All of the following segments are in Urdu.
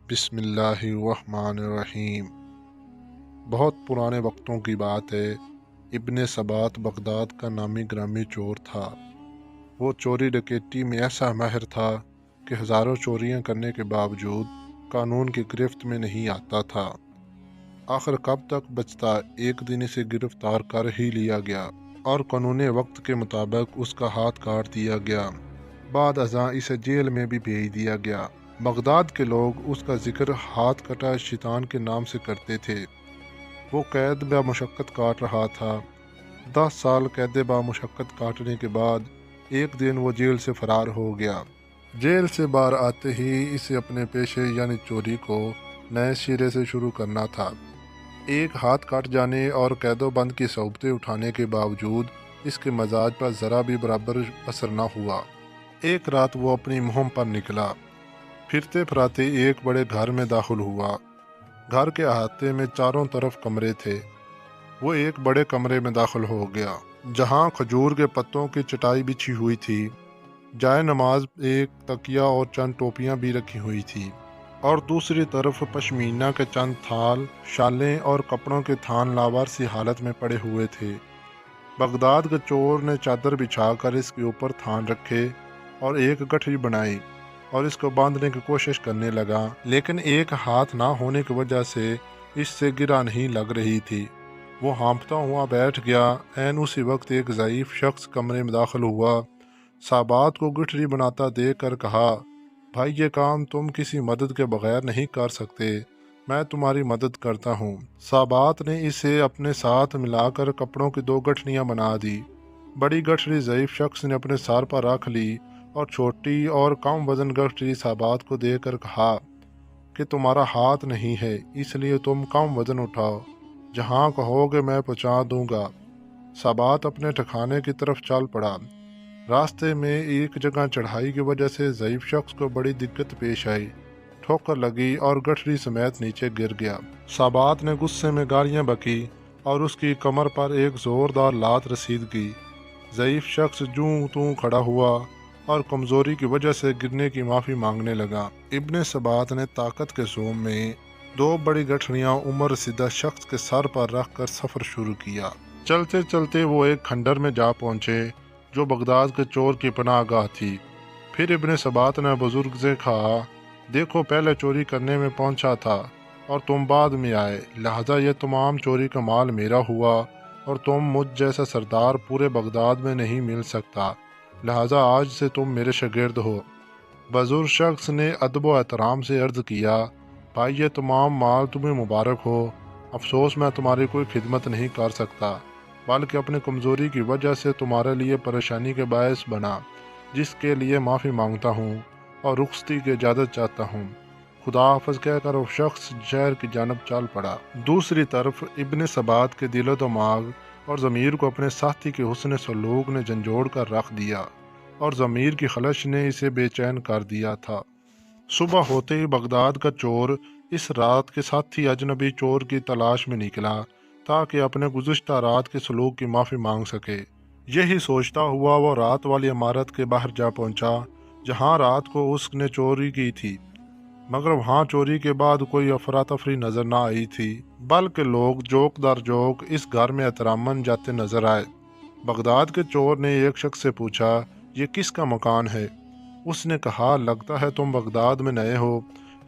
بسم اللہ الرحمن الرحیم۔ بہت پرانے وقتوں کی بات ہے۔ ابن سبات بغداد کا نامی گرامی چور تھا۔ وہ چوری ڈکیٹی میں ایسا ماہر تھا کہ ہزاروں چوریاں کرنے کے باوجود قانون کی گرفت میں نہیں آتا تھا۔ آخر کب تک بچتا، ایک دن اسے گرفتار کر ہی لیا گیا اور قانون وقت کے مطابق اس کا ہاتھ کاٹ دیا گیا۔ بعد ازاں اسے جیل میں بھی بھیج دیا گیا۔ بغداد کے لوگ اس کا ذکر ہاتھ کٹا شیطان کے نام سے کرتے تھے۔ وہ قید با مشقت کاٹ رہا تھا۔ 10 سال قید با مشقت کاٹنے کے بعد ایک دن وہ جیل سے فرار ہو گیا۔ جیل سے باہر آتے ہی اسے اپنے پیشے یعنی چوری کو نئے سرے سے شروع کرنا تھا۔ ایک ہاتھ کاٹ جانے اور قید و بند کی صعوبتیں اٹھانے کے باوجود اس کے مزاج پر ذرا بھی برابر اثر نہ ہوا۔ ایک رات وہ اپنی مہم پر نکلا۔ پھرتے پھراتے ایک بڑے گھر میں داخل ہوا۔ گھر کے احاطے میں چاروں طرف کمرے تھے۔ وہ ایک بڑے کمرے میں داخل ہو گیا جہاں کھجور کے پتوں کی چٹائی بچھی ہوئی تھی۔ جائے نماز، ایک تکیہ اور چند ٹوپیاں بھی رکھی ہوئی تھی، اور دوسری طرف پشمینہ کے چند تھال، شالیں اور کپڑوں کے تھان لاوارسی حالت میں پڑے ہوئے تھے۔ بغداد کے چور نے چادر بچھا کر اس کے اوپر تھان رکھے اور ایک گٹھری بنائی اور اس کو باندھنے کی کوشش کرنے لگا، لیکن ایک ہاتھ نہ ہونے کی وجہ سے اس سے گرا نہیں لگ رہی تھی۔ وہ ہانپتا ہوا بیٹھ گیا۔ عین اسی وقت ایک ضعیف شخص کمرے میں داخل ہوا۔ سابات کو گٹھری بناتا دیکھ کر کہا، بھائی یہ کام تم کسی مدد کے بغیر نہیں کر سکتے، میں تمہاری مدد کرتا ہوں۔ سابات نے اسے اپنے ساتھ ملا کر کپڑوں کی 2 گٹھڑیاں بنا دی۔ بڑی گٹھڑی ضعیف شخص نے اپنے سر پر رکھ لی اور چھوٹی اور کم وزن گٹھڑی سابات کو دے کر کہا کہ تمہارا ہاتھ نہیں ہے، اس لیے تم کم وزن اٹھاؤ، جہاں کہو گے میں پہنچا دوں گا۔ سابات اپنے ٹھکانے کی طرف چل پڑا۔ راستے میں ایک جگہ چڑھائی کی وجہ سے ضعیف شخص کو بڑی دقت پیش آئی، ٹھوکر لگی اور گٹھڑی سمیت نیچے گر گیا۔ سابات نے غصے میں گالیاں بکی اور اس کی کمر پر ایک زوردار لات رسید کی۔ ضعیف شخص جوں توں کھڑا ہوا اور کمزوری کی وجہ سے گرنے کی معافی مانگنے لگا۔ ابن سبات نے طاقت کے زوم میں 2 بڑی گٹھڑیاں عمر رسیدہ شخص کے سر پر رکھ کر سفر شروع کیا۔ چلتے چلتے وہ ایک کھنڈر میں جا پہنچے جو بغداد کے چور کی پناہ گاہ تھی۔ پھر ابن سبات نے بزرگ سے کہا، دیکھو پہلے چوری کرنے میں پہنچا تھا اور تم بعد میں آئے، لہذا یہ تمام چوری کا مال میرا ہوا اور تم مجھ جیسا سردار پورے بغداد میں نہیں مل سکتا، لہذا آج سے تم میرے شاگرد ہو۔ بزرگ شخص نے ادب و احترام سے عرض کیا، بھائی یہ تمام مال تمہیں مبارک ہو، افسوس میں تمہاری کوئی خدمت نہیں کر سکتا، بلکہ اپنی کمزوری کی وجہ سے تمہارے لیے پریشانی کے باعث بنا، جس کے لیے معافی مانگتا ہوں اور رخصتی کی اجازت چاہتا ہوں۔ خدا حافظ کہہ کر وہ شخص شہر کی جانب چل پڑا۔ دوسری طرف ابن سبات کے دل و دماغ اور ضمیر کو اپنے ساتھی کے حسن سلوک نے جھنجھوڑ کر رکھ دیا اور ضمیر کی خلش نے اسے بے چین کر دیا تھا۔ صبح ہوتے ہی بغداد کا چور اس رات کے ساتھی اجنبی چور کی تلاش میں نکلا تاکہ اپنے گزشتہ رات کے سلوک کی معافی مانگ سکے۔ یہی سوچتا ہوا وہ رات والی عمارت کے باہر جا پہنچا جہاں رات کو اس نے چوری کی تھی، مگر وہاں چوری کے بعد کوئی افراتفری نظر نہ آئی تھی، بلکہ لوگ جوک در جوک اس گھر میں احتراماً جاتے نظر آئے۔ بغداد کے چور نے ایک شخص سے پوچھا، یہ کس کا مکان ہے؟ اس نے کہا، لگتا ہے تم بغداد میں نئے ہو،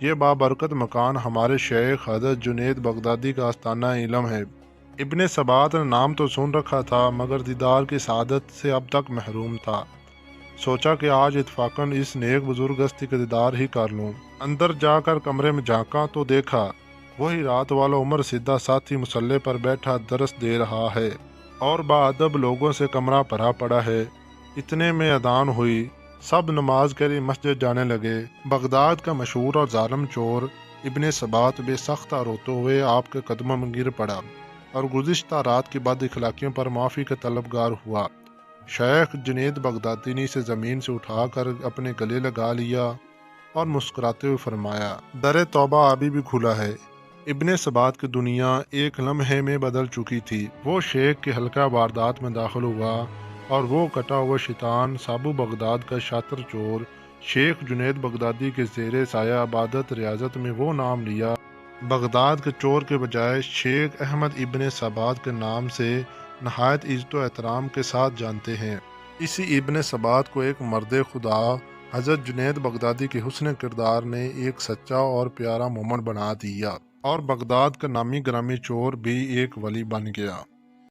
یہ بابرکت مکان ہمارے شیخ حضرت جنید بغدادی کا آستانہ علم ہے۔ ابن سبات نے نام تو سن رکھا تھا مگر دیدار کی سعادت سے اب تک محروم تھا۔ سوچا کہ آج اتفاقاً اس نیک بزرگ ہستی کا دیدار ہی کر لوں۔ اندر جا کر کمرے میں جھانکا تو دیکھا وہی رات والا عمر سیدھا ساتھی مسلح پر بیٹھا درس دے رہا ہے اور باادب لوگوں سے کمرہ بھرا پڑا ہے۔ اتنے میں اذان ہوئی، سب نماز کے لیے مسجد جانے لگے۔ بغداد کا مشہور اور ظالم چور ابن سبات بے سختہ روتے ہوئے آپ کے قدموں میں گر پڑا اور گزشتہ رات کی بد اخلاقیوں پر معافی کا طلبگار ہوا۔ شیخ جنید بغدادی نے اسے زمین سے اٹھا کر اپنے گلے لگا لیا اور مسکراتے ہوئے فرمایا، در توبہ ابھی بھی کھلا ہے۔ ابن سبات کی دنیا ایک لمحے میں بدل چکی تھی۔ وہ شیخ کی حلقہ واردات میں داخل ہوا اور وہ کٹا ہوا شیطان سابو بغداد کا شاطر چور شیخ جنید بغدادی کے زیر سایہ عبادت ریاضت میں وہ نام لیا۔ بغداد کے چور کے بجائے شیخ احمد ابن سبات کے نام سے نہایت عزت و احترام کے ساتھ جانتے ہیں۔ اسی ابن سبات کو ایک مرد خدا حضرت جنید بغدادی کے حسن کردار نے ایک سچا اور پیارا مومن بنا دیا، اور بغداد کا نامی گرامی چور بھی ایک ولی بن گیا۔